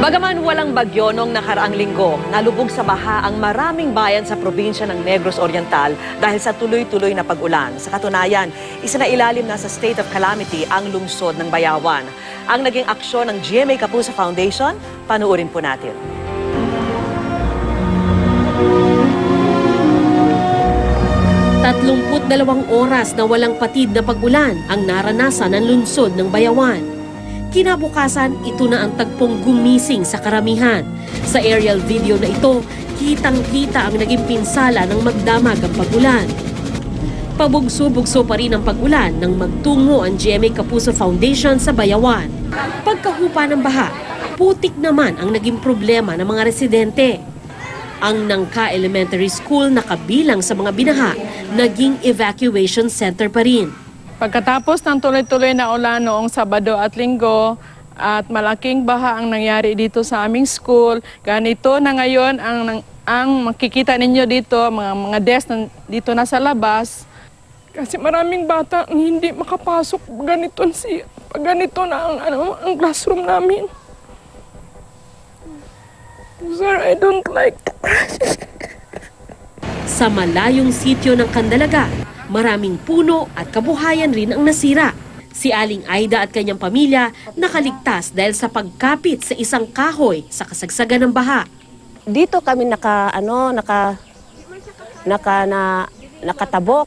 Bagaman walang bagyo noong nakaraang linggo, nalubog sa baha ang maraming bayan sa probinsya ng Negros Oriental dahil sa tuloy-tuloy na pag-ulan. Sa katunayan, isinailalim na sa state of calamity ang lungsod ng Bayawan. Ang naging aksyon ng GMA Kapuso Foundation, panuorin po natin. Dalawang oras na walang patid na pag-ulan ang naranasan ng lungsod ng Bayawan. Kinabukasan, ito na ang tagpong gumising sa karamihan. Sa aerial video na ito, kitang-kita ang naging pinsala ng magdamag ang pag-ulan. Pabugso-bugso pa rin ang pag-ulan nang magtungo ang GMA Kapuso Foundation sa Bayawan. Pagkahupa ng baha, putik naman ang naging problema ng mga residente. Ang Nangka Elementary School na kabilang sa mga binaha, naging evacuation center pa rin. Pagkatapos ng tuloy-tuloy na ulan noong Sabado at Linggo at malaking baha ang nangyari dito sa aming school, ganito na ngayon ang makikita ninyo dito, mga desk dito na sa labas. Kasi maraming bata ang hindi makapasok pag ganito na ang classroom namin. Sir, I don't like that. Sa malayong sityo ng Candalaga, maraming puno at kabuhayan rin ang nasira. Si Aling Aida at kanyang pamilya nakaligtas dahil sa pagkapit sa isang kahoy sa kasagsagan ng baha. Dito kami nakatabok.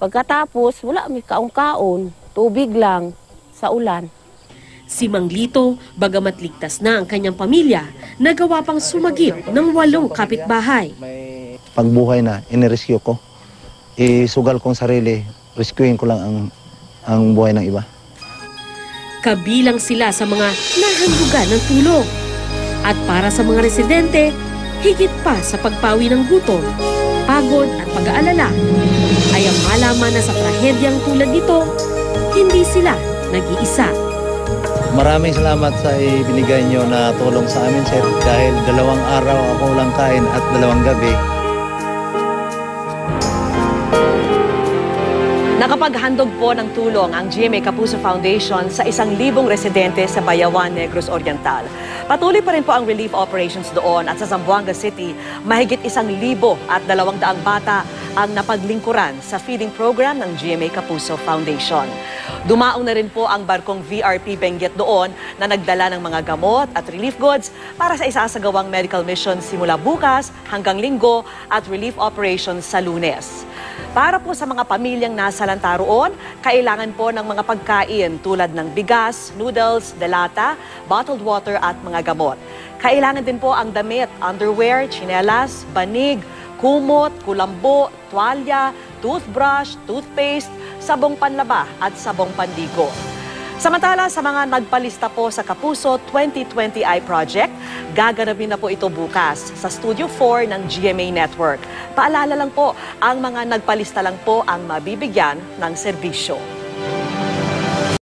Pagkatapos, wala may kaon-kaon, tubig lang sa ulan. Si Manglito, bagamat ligtas na ang kanyang pamilya, nagawa pang sumagip ng 8 kapitbahay. Pagbuhay na, inirescue ko. Isugal kong sarili, rescuein ko lang ang buhay ng iba. Kabilang sila sa mga nahandugan ng tulong. At para sa mga residente, higit pa sa pagpawi ng gutom, pagod at pag-aalala, ay ang malaman na sa trahedyang tulad nito, hindi sila nag-iisa. Maraming salamat sa ibinigay nyo na tulong sa amin, sir. Dahil 2 araw ako lang kain at 2 gabi. Nakapaghandog po ng tulong ang GMA Kapuso Foundation sa 1,000 residente sa Bayawan, Negros Oriental. Patuloy pa rin po ang relief operations doon at sa Zamboanga City, mahigit 1,200 bata ang napaglingkuran sa feeding program ng GMA Kapuso Foundation. Dumaong na rin po ang barkong VRP Benguet doon na nagdala ng mga gamot at relief goods para sa isasagawang medical mission simula bukas hanggang Linggo at relief operations sa Lunes. Para po sa mga pamilyang nasa lanta roon, kailangan po ng mga pagkain tulad ng bigas, noodles, delata, bottled water at mga gamot. Kailangan din po ang damit, underwear, tsinelas, banig, kumot, kulambo, tuwalya, toothbrush, toothpaste, sabong panlaba at sabong pandigo. Samantala, sa mga nagpalista po sa Kapuso 2020 Project, gaganapin na po ito bukas sa Studio 4 ng GMA Network. Paalala lang po, ang mga nagpalista lang po ang mabibigyan ng serbisyo.